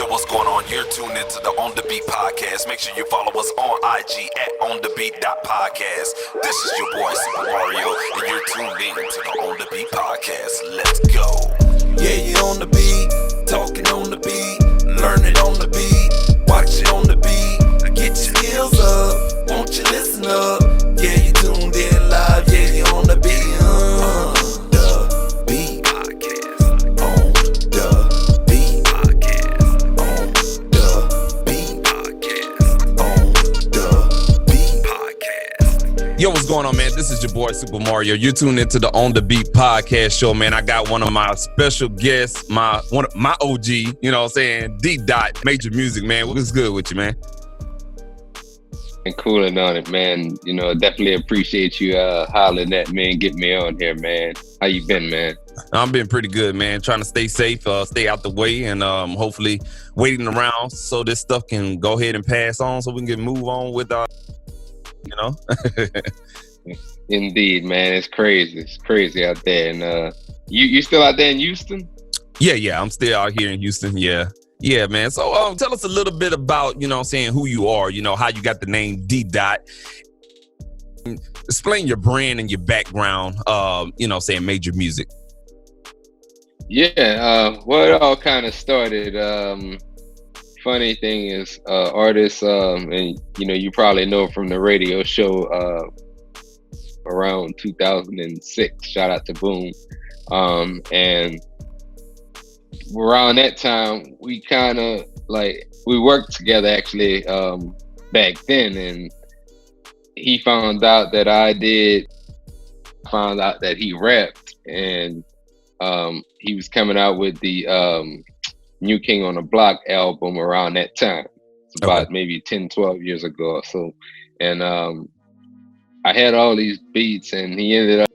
Yo, what's going on? You're tuned into the On The Beat podcast. Make sure you follow us on IG at onthebeat.podcast. This is your boy Supa Mario, and you're tuned in to the On The Beat podcast. Let's go. Yeah, you on the beat, talking on the beat, learning on the beat, watch it on the beat, get your skills up, won't you listen up? Yeah, you tuned in live, yeah, you on the beat, the beat podcast, on the beat podcast, on the beat podcast, on the beat podcast. Yo, what's going on, man? This is your boy Supa Mario. You're tuned into the On The Beat podcast show, man. I got one of my special guests, my OG, you know what I'm saying, DeeDot, Major Music, man. What's good with you, man? And cooling on it, man. You know, definitely appreciate you hollering at me and getting me on here, man. How you been, man? I'm been pretty good, man. Trying to stay safe, stay out the way, and hopefully waiting around so this stuff can go ahead and pass on so we can move on with, you know? Indeed, man. It's crazy. It's crazy out there. And you still out there in Houston? Yeah. I'm still out here in Houston, yeah. Yeah, man. So tell us a little bit about, you know what I'm saying, who you are, you know, how you got the name DeeDot. Explain your brand and your background, you know, saying Major Music. Yeah, well, it all kind of started. Funny thing is, artists, and, you know, you probably know from the radio show around 2006, shout out to Boom. And around that time, we kind of we worked together actually back then, and he found out that found out that he rapped, and he was coming out with the New King on the Block album around that time. It's about maybe 10, 12 years ago or so. And I had all these beats, and he ended up,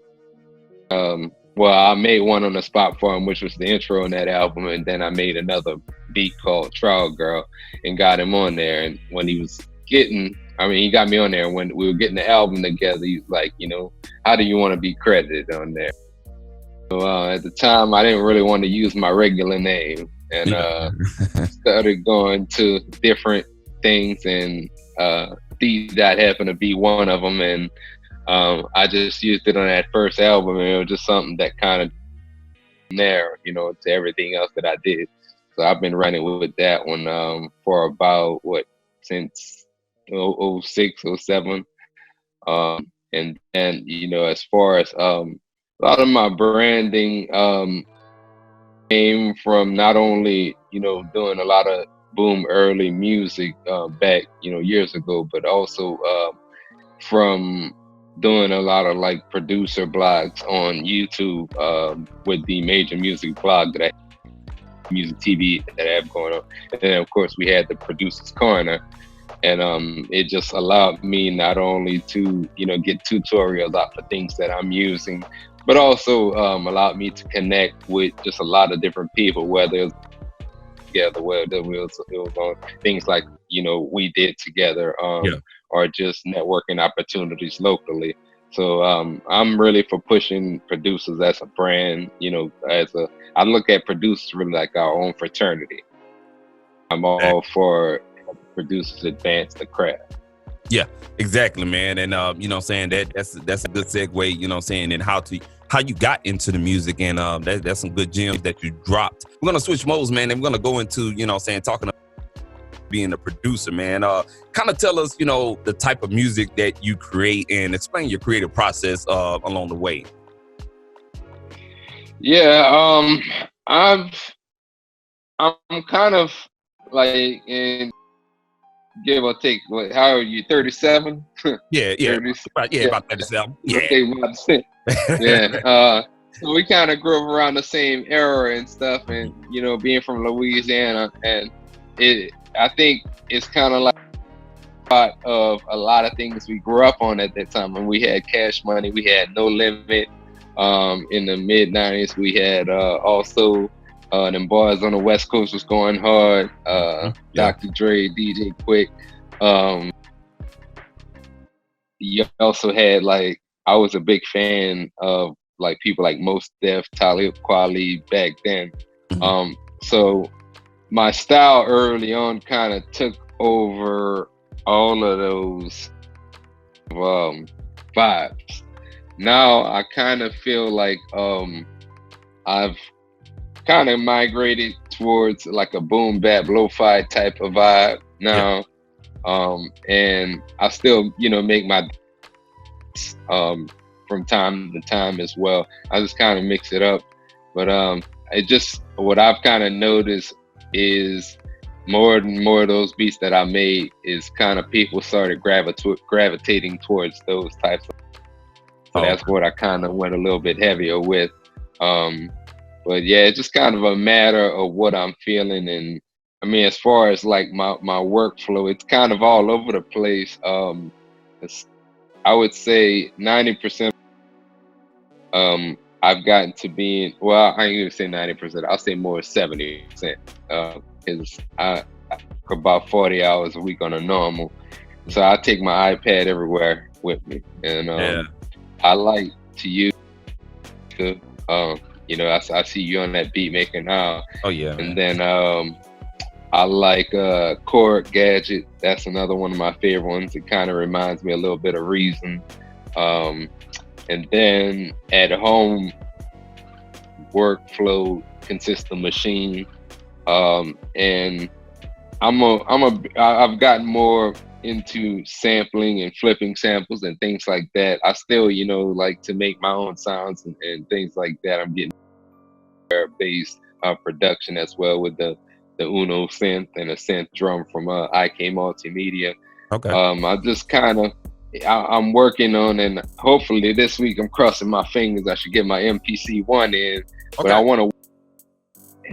well, I made one on the spot for him, which was the intro on that album. And then I made another beat called Trial Girl and got him on there. And when he was he got me on there. And when we were getting the album together, he was like, you know, how do you want to be credited on there? So at the time, I didn't really want to use my regular name, and started going to different things, and DeeDot happened to be one of them. And I just used it on that first album, and it was just something that kind of narrowed, you know, to everything else that I did. So I've been running with that one for about, since 06, 07. And then, you know, as far as a lot of my branding came from not only, you know, doing a lot of Boom early music back, you know, years ago, but also from doing a lot of producer blogs on YouTube with the Major Music blog that Music TV that I have going on. And then of course we had the Producer's Corner, and it just allowed me not only to, you know, get tutorials out for things that I'm using, but also allowed me to connect with just a lot of different people, whether it was on things like, you know, we did together, or just networking opportunities locally. So I'm really for pushing producers as a brand, you know, I look at producers really like our own fraternity. I'm all for producers advance the craft. Yeah, exactly, man. And you know what I'm saying, that's a good segue, you know what I'm saying, and how you got into the music, and that's some good gems that you dropped. We're gonna switch modes, man, and we're gonna go into, you know what I'm saying, talking about being a producer, man. Kind of tell us, you know, the type of music that you create, and explain your creative process along the way. Yeah, I'm kind of in give or take, how are you, 37? Yeah, 30, about 37. Yeah. Okay, yeah. So we kind of grew up around the same era and stuff, and, you know, being from Louisiana, and I think it's kind of like part of a lot of things we grew up on at that time. When we had Cash Money, we had No Limit. In the mid 90s, we had also them boys on the West Coast was going hard. Dr. Dre, DJ Quick. You also had I was a big fan of people like Mos Def, Talib Kweli back then. So my style early on kind of took over all of those vibes. Now I kind of feel like I've kind of migrated towards like a boom bap lo-fi type of vibe now. And I still, make my from time to time as well. I just kind of mix it up. But it just, what I've kind of noticed is more and more of those beats that I made is kind of people started gravitating towards those types of. So that's what I kind of went a little bit heavier with. But yeah, it's just kind of a matter of what I'm feeling. And I mean, as far as like my workflow, it's kind of all over the place. I would say 90%. I've gotten to being, well, I ain't even say 90%. I'll say more 70%. Because I work about 40 hours a week on a normal. So I take my iPad everywhere with me. And I like to use to, I see you on that beat maker now. Oh yeah. And then I like Chord Gadget. That's another one of my favorite ones. It kind of reminds me a little bit of Reason. And then at home workflow consists of Machine. And I've gotten more into sampling and flipping samples and things like that. I still, like to make my own sounds and things like that. I'm getting based production as well with the Uno synth and a synth drum from IK Multimedia. Okay. I just kind of, I'm working on, and hopefully this week I'm crossing my fingers, I should get my MPC-1 in, but I want to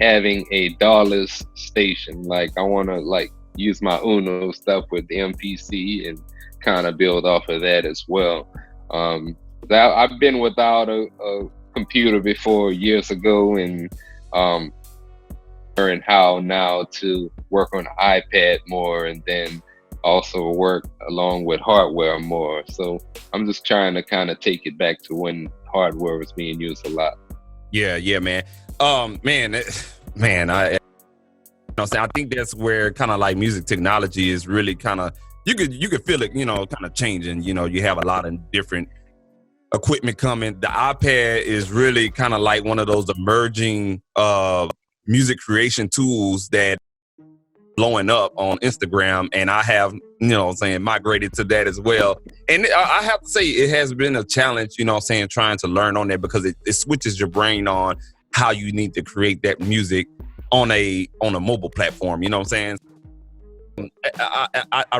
having a DAWless station. Like I want to like use my Uno stuff with the MPC and kind of build off of that as well. I've been without a computer before years ago, and learn how now to work on the iPad more, and then also work along with hardware more. So I'm just trying to kind of take it back to when hardware was being used a lot. Yeah, man. I think that's where kind of like music technology is really kind of, you could feel it, kind of changing. You have a lot of different equipment coming. The iPad is really kind of like one of those emerging music creation tools that blowing up on Instagram, and I have migrated to that as well. And I have to say it has been a challenge, trying to learn on that, because it switches your brain on how you need to create that music on a mobile platform. I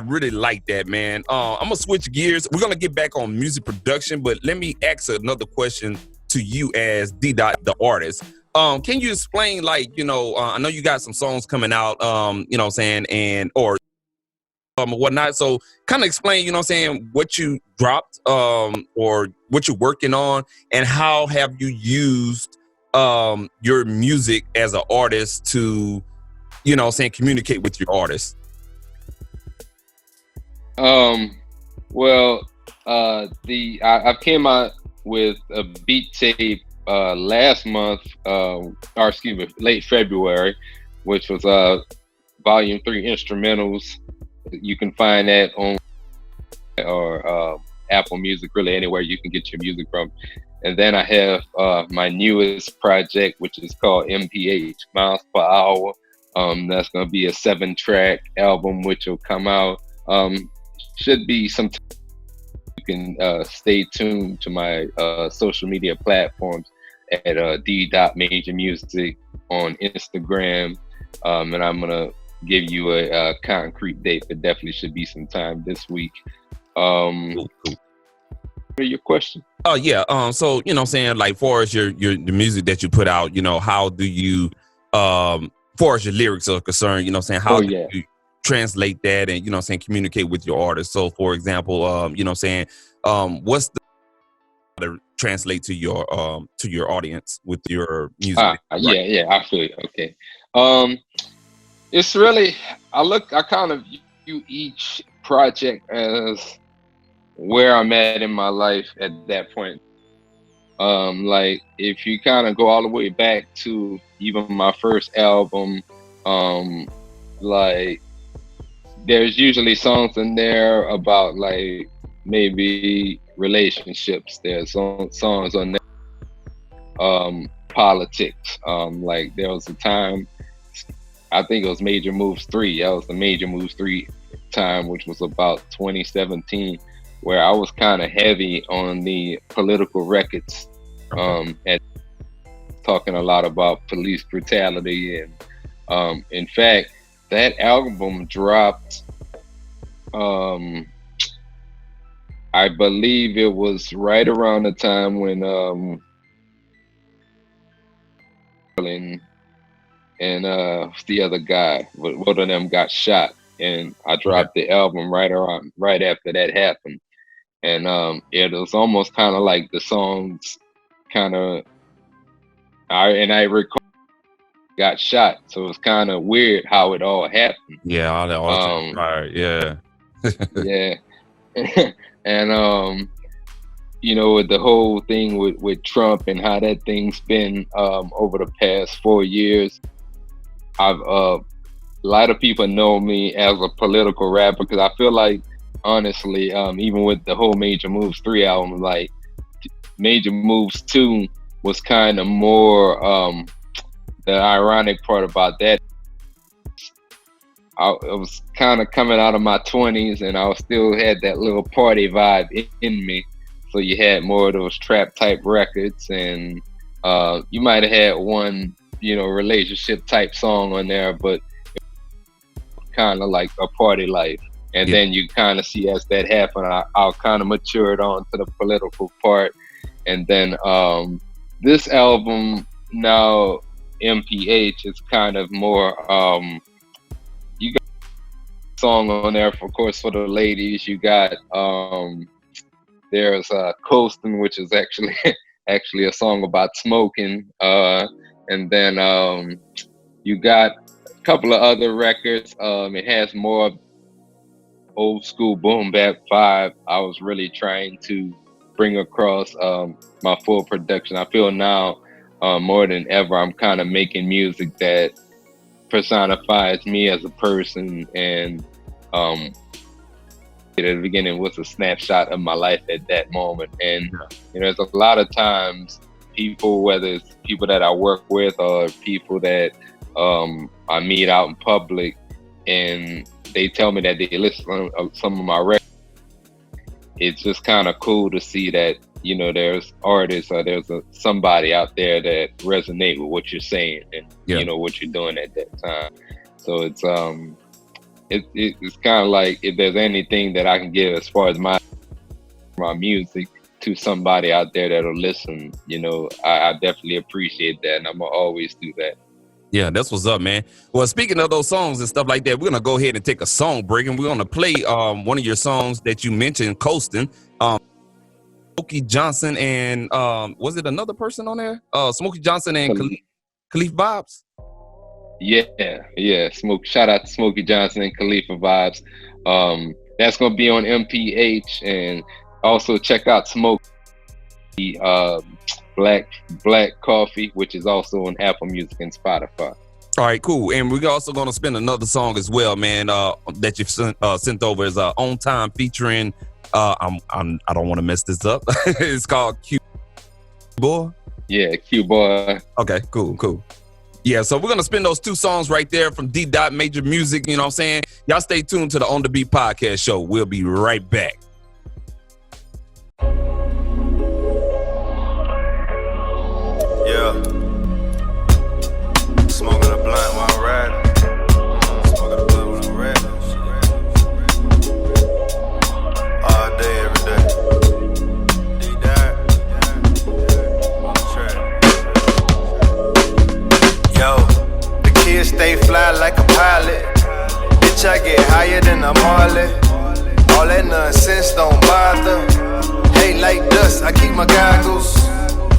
really like that, man. I'm gonna switch gears. We're gonna get back on music production, but let me ask another question to you as DeeDot, the artist. Can you explain, like, I know you got some songs coming out, or whatnot. So kind of explain, what you dropped, or what you're working on, and how have you used your music as an artist to, communicate with your artists? I came out with a beat tape last month, late February, which was volume 3 instrumentals. You can find that on Apple Music, really anywhere you can get your music from. And then I have my newest project, which is called M.P.H, Miles Per Hour. That's going to be a 7-track album, which will come out. Should be some. You can stay tuned to my social media platforms at DeeDot Major Music on Instagram, and I'm gonna give you a concrete date, but definitely should be some time this week. Cool. What are your question? Oh yeah. So like, far as the music that you put out, how do you, far as your lyrics are concerned, how do you translate that and communicate with your artist? So for example, what's the to translate to your audience with your music? Yeah, I feel it. Okay. It's really, I kind of view each project as where I'm at in my life at that point. Like if you kind of go all the way back to even my first album, Like there's usually songs in there about like maybe relationships. There's songs on there, politics. Like there was a time, I think it was Major Moves 3. That was the Major Moves 3 time, which was about 2017, where I was kind of heavy on the political records, and talking a lot about police brutality. And in fact, that album dropped, I believe it was right around the time when and the other guy, one of them got shot, and I dropped the album right after that happened. And it was almost kind of like the songs kind of, I recall got shot, so it was kind of weird how it all happened. Yeah, all that transpired. Yeah. Yeah. And you know, with the whole thing with Trump and how that thing's been over the past 4 years, I've a lot of people know me as a political rapper, because I feel like, honestly, even with the whole Major Moves 3 album, like Major Moves 2 was kind of more, the ironic part about that, I was kind of coming out of my 20s and I still had that little party vibe in me. So you had more of those trap type records, and you might have had one, you know, relationship type song on there, but kind of like a party life. And then you kind of see as that happened, I kind of matured on to the political part. And then this album now, M.P.H, is kind of more, you got a song on there, of course, for the ladies. You got, there's Coastin, which is actually a song about smoking. And then you got a couple of other records. It has more old school boom bap vibe. I was really trying to bring across my full production. I feel now more than ever, I'm kind of making music that personifies me as a person. And at the beginning was a snapshot of my life at that moment. And you know, there's a lot of times people, whether it's people that I work with or people that I meet out in public, and they tell me that they listen to some of my records. It's just kind of cool to see that, you know, there's artists or there's somebody out there that resonate with what you're saying and you know what you're doing at that time. So it's kind of like, if there's anything that I can give as far as my music to somebody out there that'll listen, you know, I definitely appreciate that, and I'm gonna always do that. Yeah, that's what's up, man. Well, speaking of those songs and stuff like that, we're gonna go ahead and take a song break, and we're gonna play one of your songs that you mentioned, Coastin. Smokey Johnson and was it another person on there? Smokey Johnson and Khalifa Viibz. Yeah. Shout out to Smokey Johnson and Khalifa Viibz. That's gonna be on M.P.H, and also check out Smokey Black Coffee, which is also on Apple Music and Spotify. All right, cool. And we're also going to spin another song as well, man, that you've sent over as On Time featuring, I don't want to mess this up. It's called Qboaa. Yeah, Qboaa. Okay, cool. Yeah, so we're going to spin those two songs right there from DeeDot Major Music, you know what I'm saying? Y'all stay tuned to the On The Beat podcast show. We'll be right back. Yeah. Smoking a blunt while I'm riding. Smoking a blunt when I'm riding. All day, every day. DeeDot. On the track. Yo, the kids stay fly like a pilot. Bitch, I get higher than a Marley. All that nonsense don't bother. Hate like dust, I keep my goggles.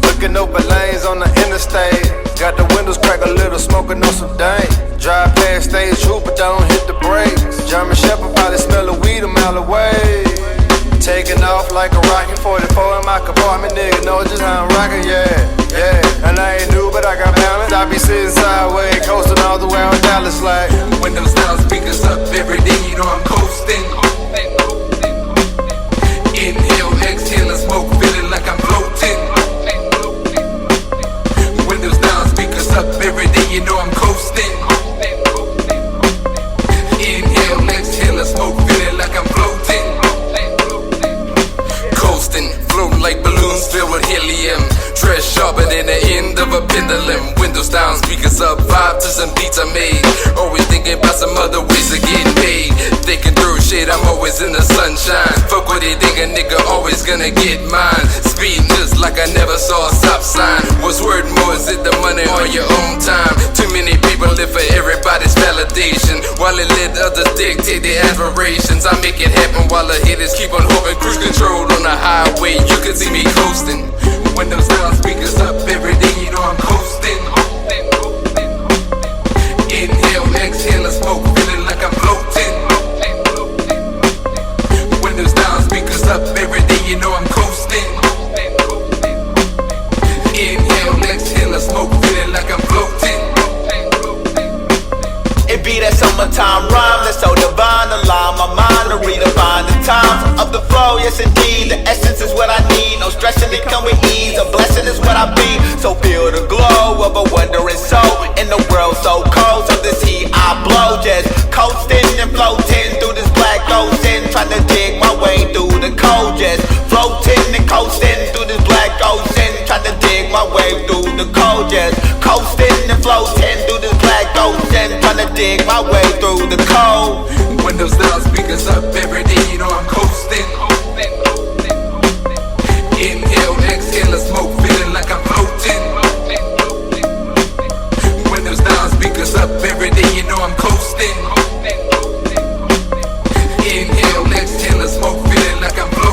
Looking open lanes on the interstate. Got the windows crack a little, smoking on some dank. Drive past stage trooper, don't hit the brakes. German Shepherd probably smell the weed a mile away. Taking off like a rocket, 44 in my compartment, nigga know just how I'm rocking, yeah. And I ain't new, but I got balance. I be sitting sideways, coasting all the way out Dallas. down, speakers up, vibe to some beats I made. Always thinking about some other ways of getting paid. Thinking through shit, I'm always in the sunshine. Fuck what they think, a nigga always gonna get mine. Speed just like I never saw a stop sign. What's worth more is it the money on your own time? Too many people live for everybody's validation, while they let others dictate their aspirations. I make it happen while the haters keep on hoping. Cruise control on the highway, you can see me coasting. Windows down, speakers up, every day you know I'm coasting. Inhale, exhale, smoke, feeling like I'm floating. Windows down, speakers up, every day you know I'm coasting. Inhale, exhale, smoke, feeling like I'm floating. It be that summertime rhyme that's so divine, alarm my mind to redefine the times of the flow. Yes indeed, the essence is what I need. No stressing, it come with ease. A blessing is what I be. So feel the glow of a wondering soul in the world so cold. So this heat I blow, just coasting and floating through this black ocean, trying to dig my way through the cold. Just floating and coasting through this black ocean, trying to dig my way through the cold. Just coasting and floating through this black ocean, trying to dig my way through the cold. Windows down, speakers up, every day you know I'm coasting. Inhale, exhale, smoke, feeling like I'm floating. Windows down, speakers up, every day you know I'm coasting. Inhale, exhale, smoke, feeling like I'm floating.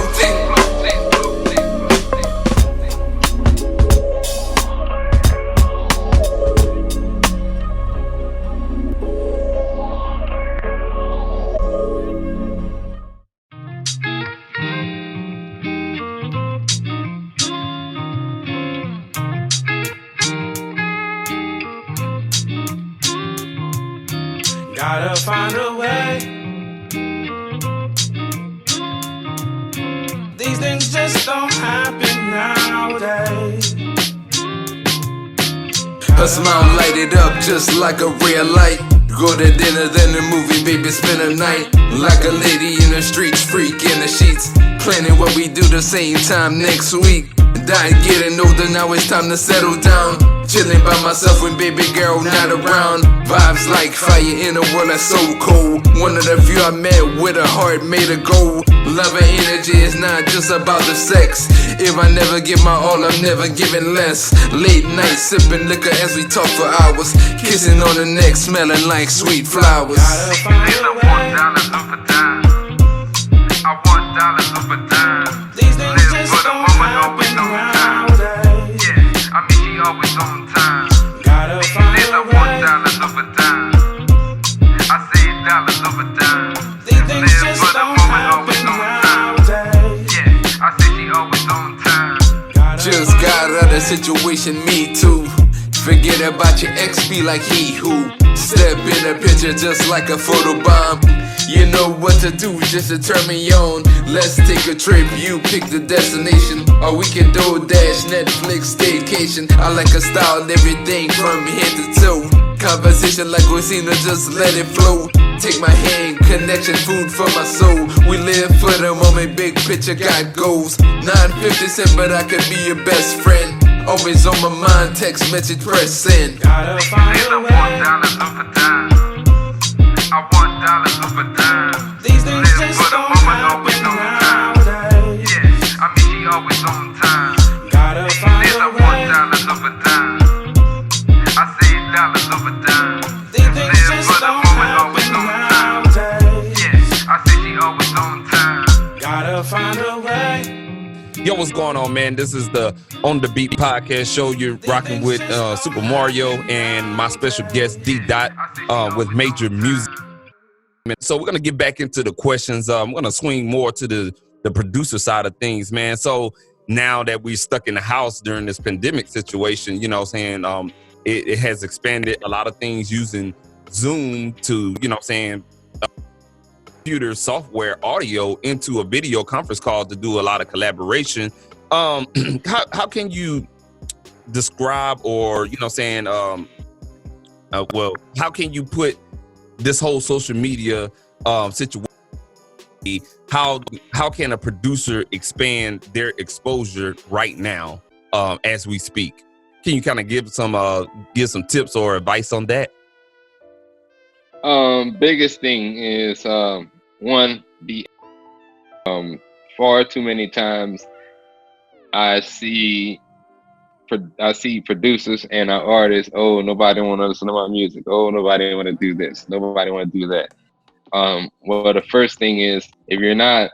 Gotta find a way. These things just don't happen nowadays. Her smile light it up just like a real light. Go to dinner, then the movie, baby, spend a night. Like a lady in the streets, freak in the sheets. Planning what we do the same time next week. Dying, getting older, now it's time to settle down. Chilling by myself when baby girl not around. Vibes like fire in a world that's so cold. One of the few I met with a heart made of gold. Love and energy is not just about the sex. If I never give my all, I'm never giving less. Late night sipping liquor as we talk for hours. Kissing on the neck, smelling like sweet flowers. Gotta find a way. I want dollars over time. These things just don't happen nowadays. Yeah, I mean she always on time. Gotta find a way. Dollars over time. I say dollars over time. These things just don't happen nowadays. Yeah, I say she always on time. Just got out of the situation, me too. Forget about your ex, be like he who step in the picture just like a photobomb. You know what to do just to turn me on. Let's take a trip, you pick the destination. Or we can do dash, Netflix, staycation. I like a style and everything from head to toe. Conversation like Coastin, just let it flow. Take my hand, connection, food for my soul. We live for the moment, big picture got goals. 950 cent, but I could be your best friend. Always on my mind, text message, press send. Gotta find a way. I want dollars over time. These things just don't happen nowadays. Yeah, I mean she always on time. Gotta find a way. Dollars over time. I say dollars over time. These things just don't happen nowadays. Yeah, I say she always on time. Gotta find a way. Yo, what's going on, man? This is the On The Beat podcast show. You're rocking with Supa Mario and my special guest, DeeDot, with Major Music. So we're going to get back into the questions. I'm going to swing more to the producer side of things, man. So now that we're stuck in the house during this pandemic situation, you know what I'm saying, it has expanded a lot of things using Zoom to, you know what I'm saying, computer software audio into a video conference call to do a lot of collaboration. How can you describe, or you know what I'm saying, well, how can you put this whole social media situation, how can a producer expand their exposure right now as we speak? Can you kind of give some tips or advice on that? Biggest thing is one, be far too many times I see producers and our artists, oh, nobody want to listen to my music, oh, nobody want to do this, nobody want to do that. Well, the first thing is, if you're not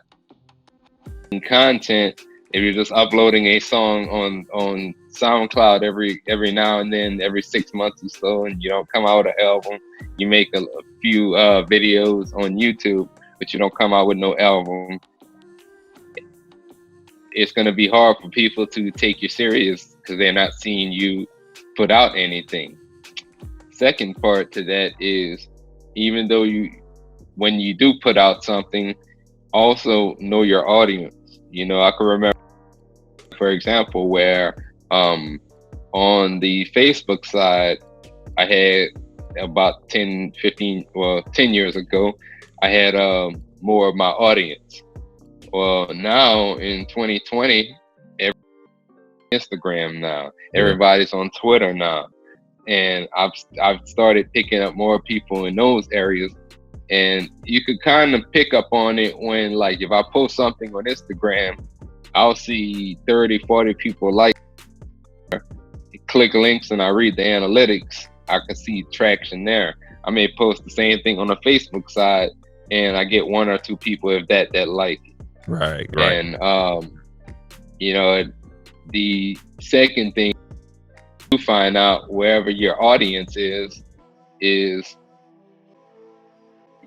in content, if you're just uploading a song on SoundCloud every now and then, every 6 months or so, and you don't come out with an album, you make a few videos on YouTube, but you don't come out with no album, it's going to be hard for people to take you serious because they're not seeing you put out anything. Second part to that is, even though when you do put out something, also know your audience. You know, I can remember, for example, where on the Facebook side, I had about 10 years ago, I had more of my audience. Well, now in 2020, Instagram now, everybody's on Twitter now, and I've started picking up more people in those areas, and you could kind of pick up on it when, like, if I post something on Instagram, I'll see 30, 40 people like it. Click links and I read the analytics, I can see traction there. I may post the same thing on the Facebook side and I get 1 or 2 people if that like it. Right. And you know, the second thing to find out wherever your audience is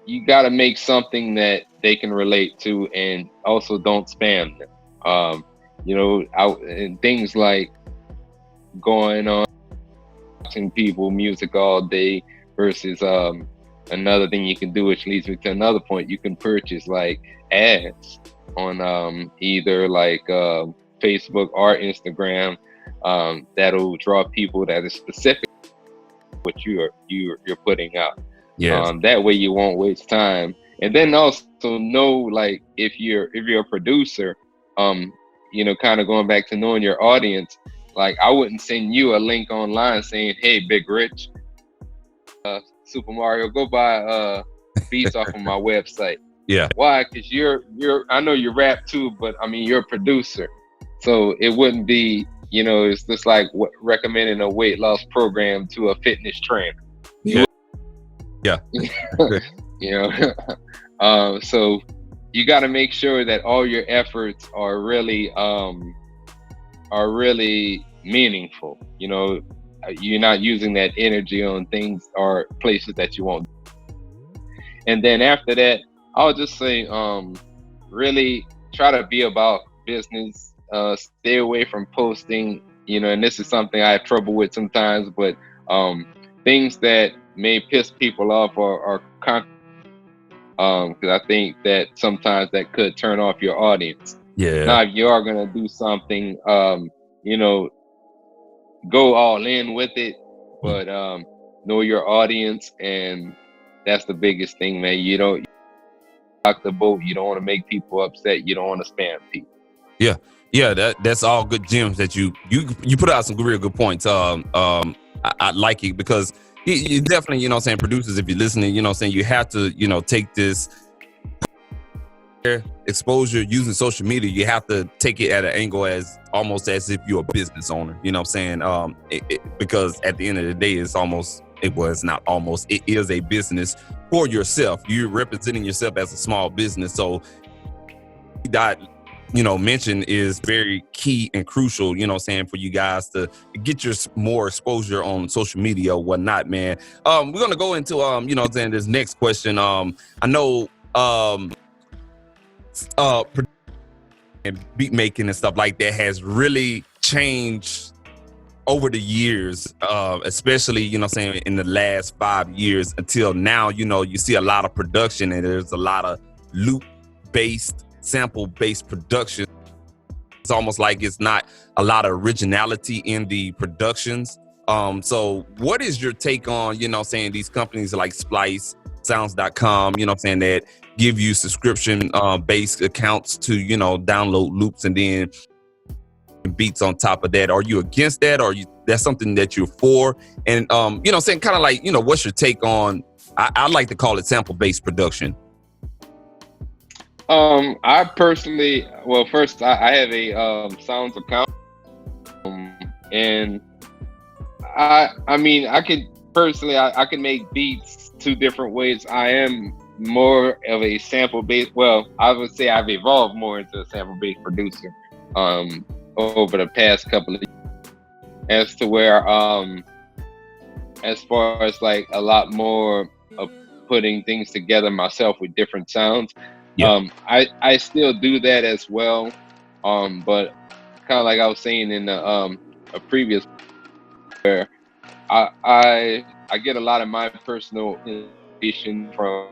you got to make something that they can relate to, and also don't spam them. You know, and things like going on watching people music all day versus another thing you can do, which leads me to another point. You can purchase like ads on either like Facebook or Instagram that'll draw people that is specific what you're putting out. Yes. That way you won't waste time. And then also know, like, if you're a producer, you know, kind of going back to knowing your audience, like, I wouldn't send you a link online saying, hey, Big Rich, Supa Mario, go buy beats off of my website. Yeah. Why? Because you're I know you rap too, but I mean, you're a producer. So it wouldn't be, you know, it's just like recommending a weight loss program to a fitness trainer. Yeah. Yeah. You know, so you got to make sure that all your efforts are really meaningful. You know, you're not using that energy on things or places that you won't. And then after that, I'll just say, really try to be about business. Stay away from posting, you know, and this is something I have trouble with sometimes, but things that may piss people off or because I think that sometimes that could turn off your audience. Yeah. Now, if you are gonna do something, you know, go all in with it, but know your audience, and that's the biggest thing, man. You don't rock the boat. You don't want to make people upset. You don't want to spam people. Yeah. Yeah, that's all good gems that you put out some real good points. I like it because you definitely, you know what I'm saying, producers, if you're listening, you know what I'm saying, you have to, you know, take this exposure using social media. You have to take it at an angle as almost as if you're a business owner, you know what I'm saying? Because at the end of the day, it is a business for yourself. You're representing yourself as a small business. So that, you know, mention is very key and crucial, you know what I'm saying, for you guys to get your more exposure on social media or whatnot, man. We're going to go into, you know what I'm saying, this next question. I know and beat making and stuff like that has really changed over the years, especially, you know what I'm saying, in the last 5 years until now. You know, you see a lot of production and there's a lot of loop-based, sample-based production. It's almost like it's not a lot of originality in the productions. So what is your take on, you know what I'm saying, these companies like Splice, Sounds.com, you know what I'm saying, that give you subscription based accounts to, you know, download loops and then beats on top of that? Are you against that, or that's something that you're for? And you know what I'm saying, kind of like, you know, what's your take on, I like to call it sample-based production. I personally, well, first I have a sounds account, and I mean, I could personally, I can make beats two different ways. I am more of a sample-based, well, I would say I've evolved more into a sample-based producer over the past couple of years, as to where as far as like a lot more of putting things together myself with different sounds. Yeah. I still do that as well, but kind of like I was saying in a previous, where I get a lot of my personal inspiration from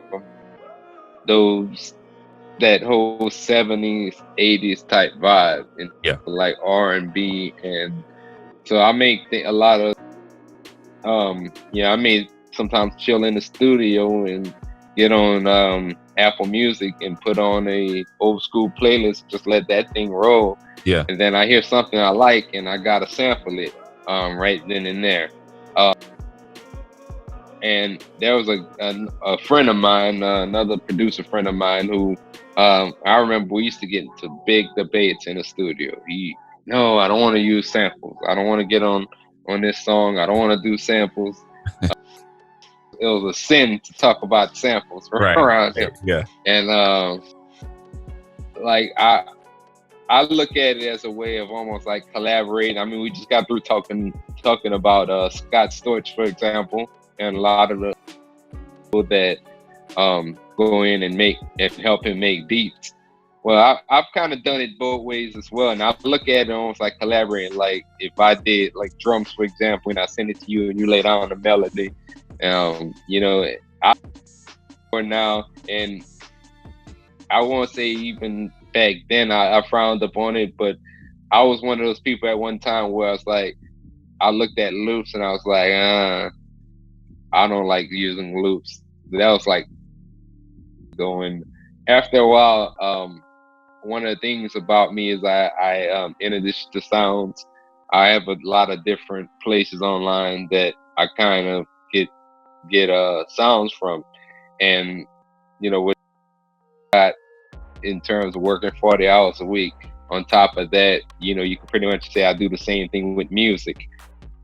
that whole 70s, 80s type vibe, and like R&B, and so I make a lot of I may sometimes chill in the studio and get on Apple Music and put on a old school playlist, just let that thing roll. Yeah. And then I hear something I like and I gotta sample it right then and there. And there was a friend of mine, another producer friend of mine, who I remember we used to get into big debates in the studio. No, I don't want to use samples. I don't want to get on this song. I don't want to do samples. It was a sin to talk about samples around here. Yeah. And like I look at it as a way of almost like collaborating. I mean, we just got through talking about Scott Storch, for example, and a lot of the people that go in and help him make beats. Well, I've kind of done it both ways as well, and I look at it almost like collaborating. Like if I did like drums, for example, and I send it to you and you lay down the melody. You know, for now, and I won't say even back then I frowned upon it, but I was one of those people at one time where I was like, I looked at loops and I was like, I don't like using loops. That was like going. After a while, one of the things about me is I in addition to sounds, I have a lot of different places online that I kind of get sounds from, and you know what got in terms of working 40 hours a week. On top of that, you know, you can pretty much say I do the same thing with music,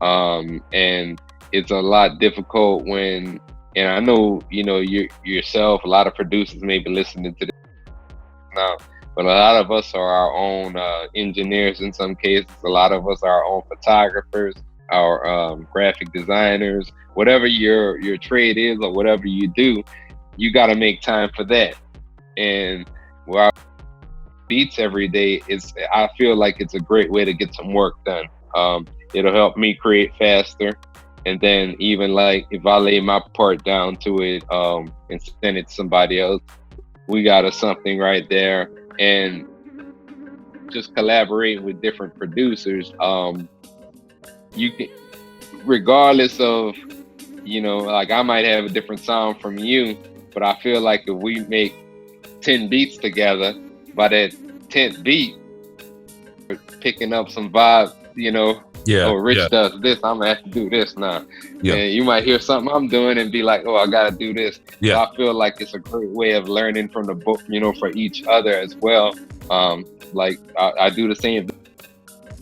and it's a lot difficult when, and I know, you know, yourself, a lot of producers may be listening to this now, but a lot of us are our own engineers in some cases. A lot of us are our own photographers, our graphic designers, whatever your trade is or whatever you do, you got to make time for that. And while beats every day, I feel like it's a great way to get some work done. It'll help me create faster. And then even like if I lay my part down to it and send it to somebody else, we got something right there. And just collaborating with different producers, you can, regardless of, you know, like I might have a different sound from you, but I feel like if we make 10 beats together, by that 10th beat, we're picking up some vibe, you know. Oh, Rich does this, I'm gonna have to do this now. And you might hear something I'm doing and be like, oh, I gotta do this. So I feel like it's a great way of learning from the book, you know, for each other as well. Like I do the same.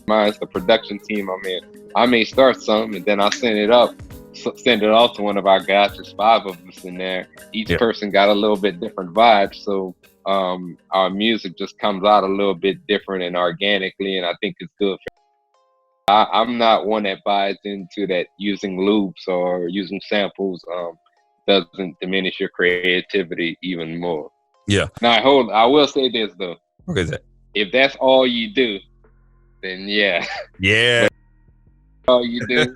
Mine's the production team I'm in. I may start something and then I'll send it off to one of our guys. There's 5 of us in there. Each person got a little bit different vibe. So our music just comes out a little bit different and organically, and I think it's good for I'm not one that buys into that using loops or using samples doesn't diminish your creativity even more. Yeah. Now I will say this though. What is that? If that's all you do, then yeah. All you do,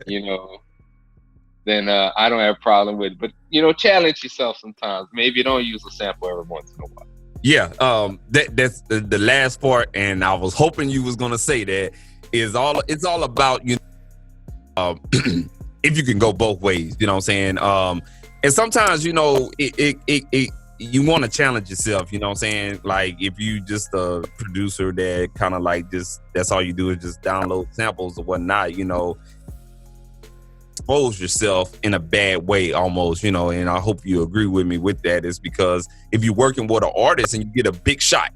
you know, then I don't have a problem with it. But you know, challenge yourself sometimes. Maybe you don't use a sample every once in a while. Yeah. That's the last part, and I was hoping you was gonna say that. It's all about, you know, if you can go both ways, you know what I'm saying? And sometimes, you know, you want to challenge yourself, you know what I'm saying? Like if you just a producer that kind of like just, that's all you do is just download samples or whatnot, you know, expose yourself in a bad way almost, you know, and I hope you agree with me with that, is because if you're working with an artist and you get a big shot,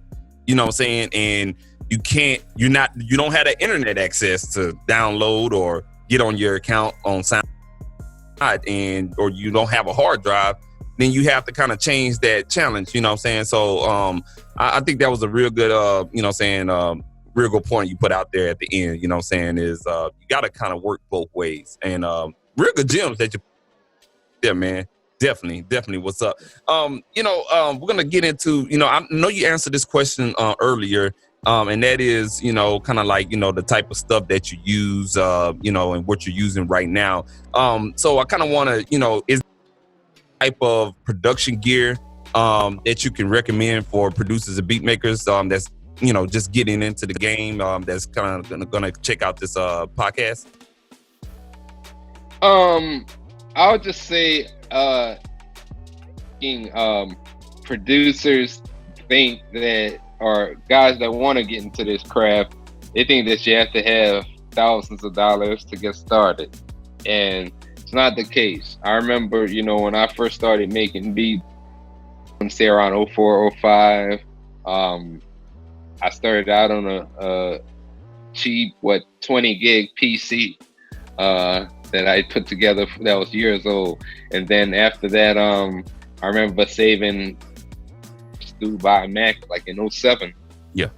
you know what I'm saying, and you don't have the internet access to download or get on your account on SoundCloud, or you don't have a hard drive, then you have to kind of change that challenge, you know what I'm saying? So I think that was a real good, you know what I'm saying, real good point you put out there at the end, you know what I'm saying, is you got to kind of work both ways. And real good gems that you there, man. Definitely. What's up? You know, we're going to get into, you know, I know you answered this question earlier, and that is, you know, kind of like, you know, the type of stuff that you use, you know, and what you're using right now. So I kind of want to, you know, is type of production gear that you can recommend for producers and beat makers that's, you know, just getting into the game, that's kind of gonna check out this podcast? I'll just say producers think that, or guys that want to get into this craft, they think that you have to have thousands of dollars to get started, and it's not the case. I remember, you know, when I first started making beats, say around 04, 05, I started out on a cheap 20 gig PC that I put together that was years old, and then after that, I remember saving to buy a Mac like in 07. Yeah.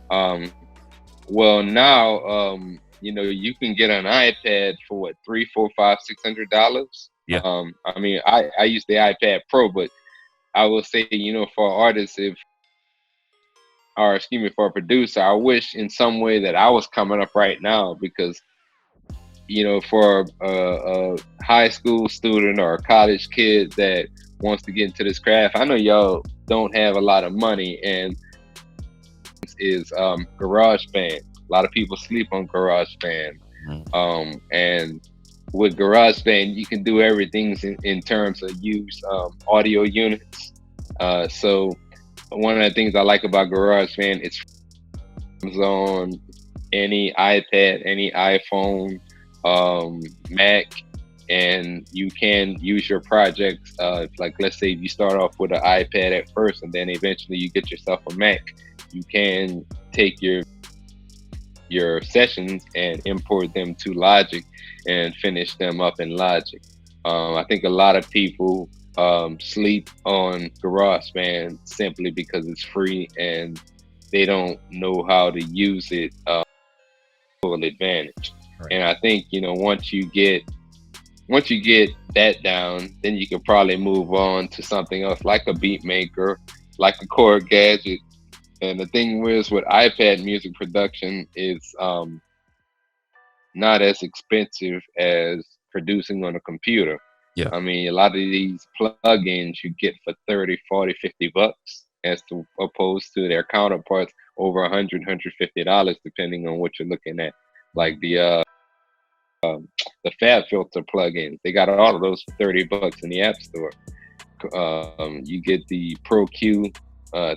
Well, now you know, you can get an iPad for what, $300, $400, $500, $600. Yeah. I mean, I use the iPad Pro, but I will say, you know, for artists, for a producer, I wish in some way that I was coming up right now, because, you know, for a high school student or a college kid that wants to get into this craft, I know y'all don't have a lot of money, and is GarageBand. A lot of people sleep on GarageBand. And with GarageBand, you can do everything in terms of use audio units. So one of the things I like about GarageBand, it's on any iPad, any iPhone, Mac, and you can use your projects. Like, let's say if you start off with an iPad at first, and then eventually you get yourself a Mac, you can take your sessions and import them to Logic and finish them up in Logic. I think a lot of people sleep on GarageBand simply because it's free and they don't know how to use it full advantage. Right. And I think, you know, once you get that down, then you can probably move on to something else like a beat maker, like a Core Gadget. And the thing with iPad music production is not as expensive as producing on a computer. Yeah. I mean, a lot of these plugins you get for $30, $40, $50, as opposed to their counterparts over $100, $150, depending on what you're looking at. Like the FabFilter plugins, they got all of those for $30 in the App Store. You get the Pro Q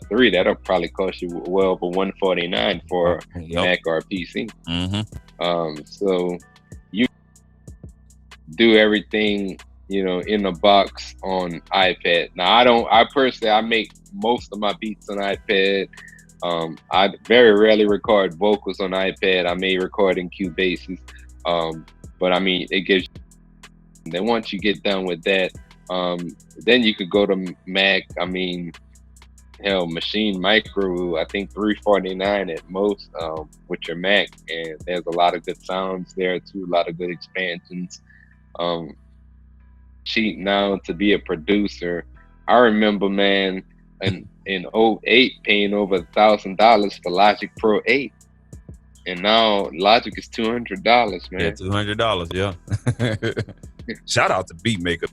3, that'll probably cost you well over $149 for Mac or PC. So you do everything, you know, in the box on iPad. Now I make most of my beats on iPad. I very rarely record vocals on iPad. I may record in Qboaa, but I mean, it gives you, then once you get done with that, then you could go to Mac. I mean, hell, Machine Micro, I think $349 at most with your Mac, and there's a lot of good sounds there too, a lot of good expansions. Cheap now to be a producer. I remember, man, in 08 paying over $1,000 for Logic Pro 8, and now Logic is $200, man. Yeah, $200, yeah. Shout out to Beatmaker.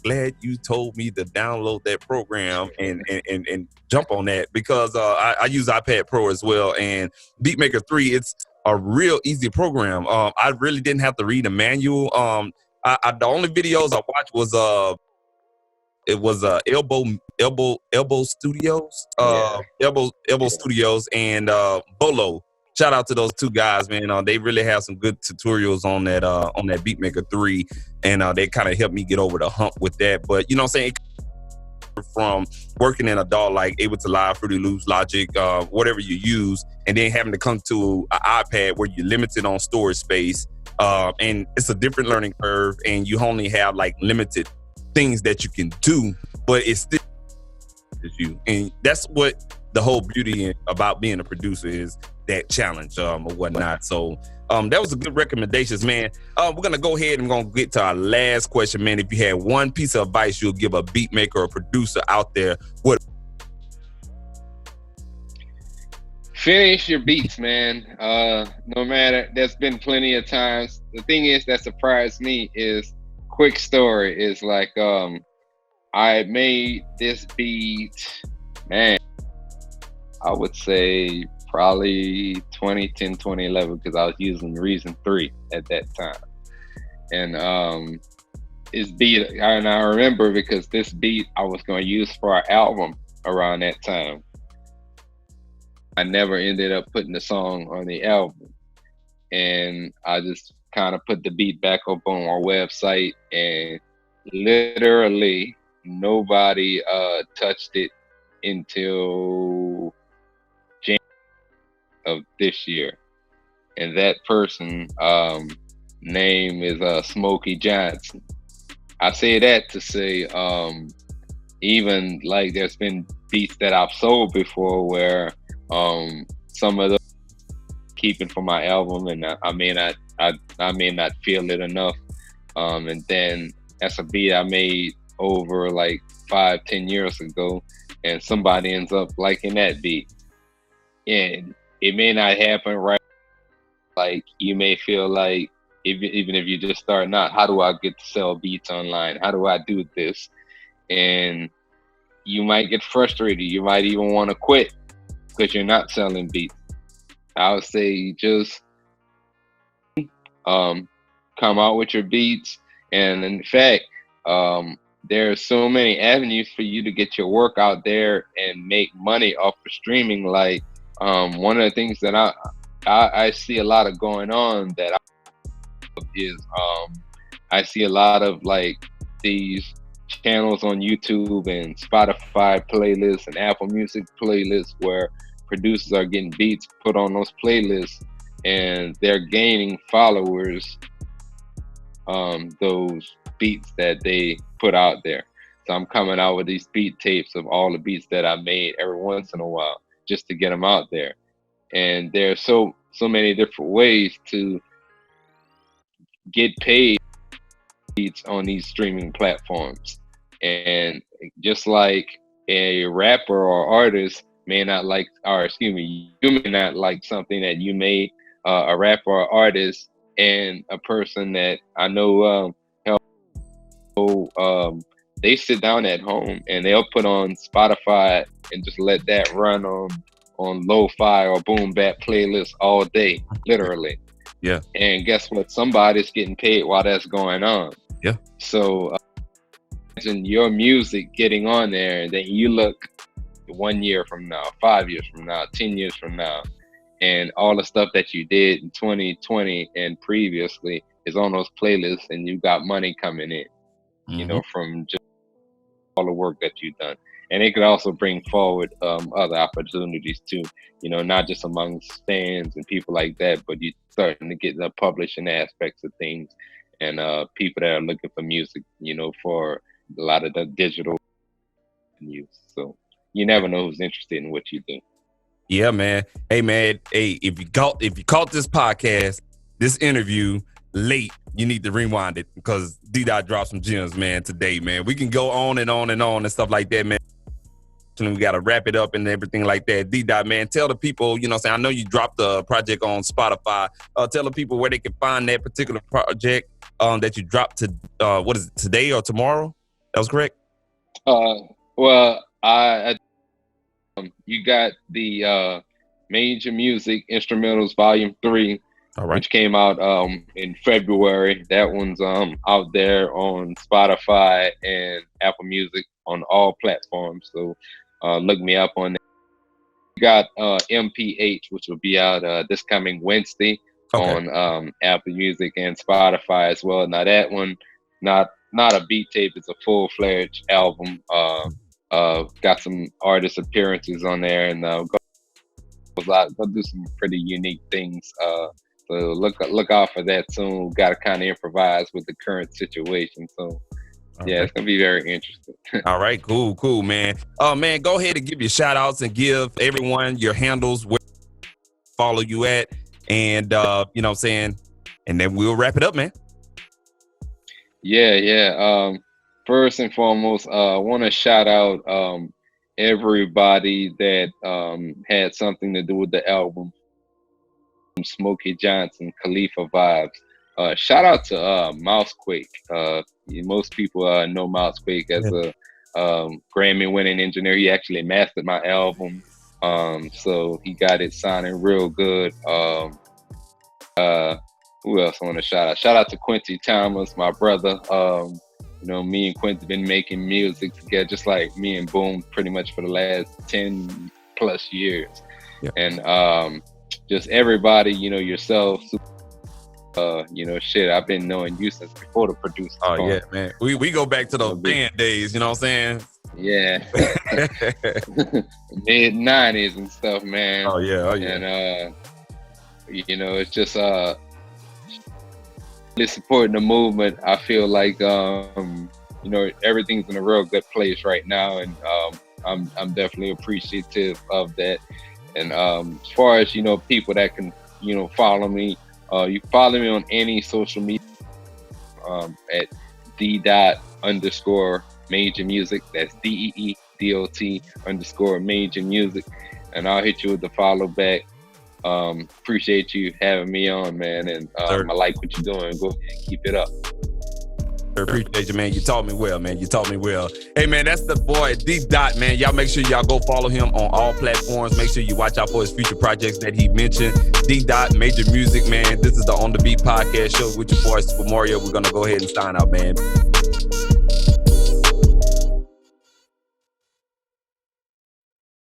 Glad you told me to download that program and jump on that, because I use iPad Pro as well, and Beatmaker 3, it's a real easy program. I really didn't have to read a manual. The only videos I watched was elbow Elbow Studios, Yeah. Elbow Studios, and Bolo. Shout out to those two guys, man. They really have some good tutorials on that Beatmaker 3, and they kind of helped me get over the hump with that. But you know what I'm saying? From working in a DAW like Ableton Live, Fruity Loops, Logic, whatever you use, and then having to come to an iPad where you're limited on storage space, and it's a different learning curve, and you only have like limited things that you can do, but it's still you, and that's what the whole beauty about being a producer is, that challenge or whatnot. So that was a good recommendations, man. We're gonna go ahead and we're gonna get to our last question, man. If you had one piece of advice you'll give a beat maker or producer out there, what? Finish your beats, man. No matter, there's been plenty of times. The thing is that surprised me is, quick story is like, I made this beat, man, I would say probably 2010, 2011, because I was using Reason 3 at that time. And this beat, and I remember because this beat I was going to use for our album around that time. I never ended up putting the song on the album. And I just kind of put the beat back up on our website, and literally nobody touched it until January of this year. And that person name is Smokey Johnson. I say that to say even like there's been beats that I've sold before where some of those keeping for my album, and I may not feel it enough, and then that's a beat I made over like 5-10 years ago, and somebody ends up liking that beat, and it may not happen right. Like you may feel like even if you're just starting out, how do I get to sell beats online? How do I do this? And you might get frustrated. You might even want to quit because you're not selling beats. I would say just come out with your beats. And in fact, there are so many avenues for you to get your work out there and make money off of streaming. Like one of the things that I see a lot of going on that I see a lot of like these channels on YouTube and Spotify playlists and Apple Music playlists where producers are getting beats put on those playlists, and they're gaining followers those beats that they put out there. So I'm coming out with these beat tapes of all the beats that I made every once in a while just to get them out there. And there's so many different ways to get paid beats on these streaming platforms. And just like a rapper or artist may not like, or excuse me, you may not like something that you made, a rapper or artist and a person that I know they sit down at home and they'll put on Spotify and just let that run on lo-fi or boom bap playlists all day, literally. Yeah. And guess what? Somebody's getting paid while that's going on. Yeah. So imagine your music getting on there, and then you look 1 year from now, 5 years from now, 10 years from now, and all the stuff that you did in 2020 and previously is on those playlists, and you got money coming in, you know, from just all the work that you've done. And it could also bring forward other opportunities too, you know, not just amongst fans and people like that, but you're starting to get the publishing aspects of things, and people that are looking for music, you know, for a lot of the digital use. So you never know who's interested in what you do. Yeah, man. Hey, man. Hey, if you caught this podcast, this interview late, you need to rewind it because DeeDot dropped some gems, man, today, man. We can go on and on and on and stuff like that, man. And we got to wrap it up and everything like that. DeeDot, man, tell the people, you know what I'm saying, I know you dropped the project on Spotify. Tell the people where they can find that particular project that you dropped to, what is it, today or tomorrow? That was correct? Well, you got the Major Music Instrumentals Volume 3 All right. which came out in February. That one's out there on Spotify and Apple Music on all platforms. So look me up on that. We got M.P.H, which will be out this coming Wednesday on Apple Music and Spotify as well. Now that one, not a beat tape, it's a full-fledged album. Got some artist appearances on there, and go do some pretty unique things. So look out for that soon. Got to kind of improvise with the current situation. So it's gonna be very interesting. All right, cool, man. Man, go ahead and give your shout outs and give everyone your handles, where to follow you at, and you know what I'm saying, and then we'll wrap it up, man. Yeah. First and foremost, I want to shout out everybody that had something to do with the album. Smokey Johnson Khalifa Viibz. Shout out to Mousequake. Most people know Mousequake as a Grammy-winning engineer. He actually mastered my album, so he got it sounding real good. Who else I want to shout out? Shout out to Quincy Thomas, my brother. You know, me and Quincy been making music together, just like me and Boom, pretty much for the last 10 plus years. Yeah. And just everybody, you know, yourself, you know, shit, I've been knowing you since before the producer. Oh yeah, man. We go back to those band days, you know what I'm saying? Yeah. Mid 90s and stuff, man. Oh yeah. And you know, it's just really supporting the movement. I feel like you know, everything's in a real good place right now, and I'm definitely appreciative of that. And as far as, you know, people that can, you know, follow me, you follow me on any social media at DeeDot _ major music. That's DEEDOT _ major music, and I'll hit you with the follow back. Appreciate you having me on, man, and I like what you're doing. Go keep it up. Appreciate you, man. You taught me well, man. You taught me well. Hey, man, that's the boy DeeDot, man. Y'all make sure y'all go follow him on all platforms. Make sure you watch out for his future projects that he mentioned. DeeDot, Major Music, man. This is the On The Beat podcast show with your boy Supa Mario. We're gonna go ahead and sign out, man.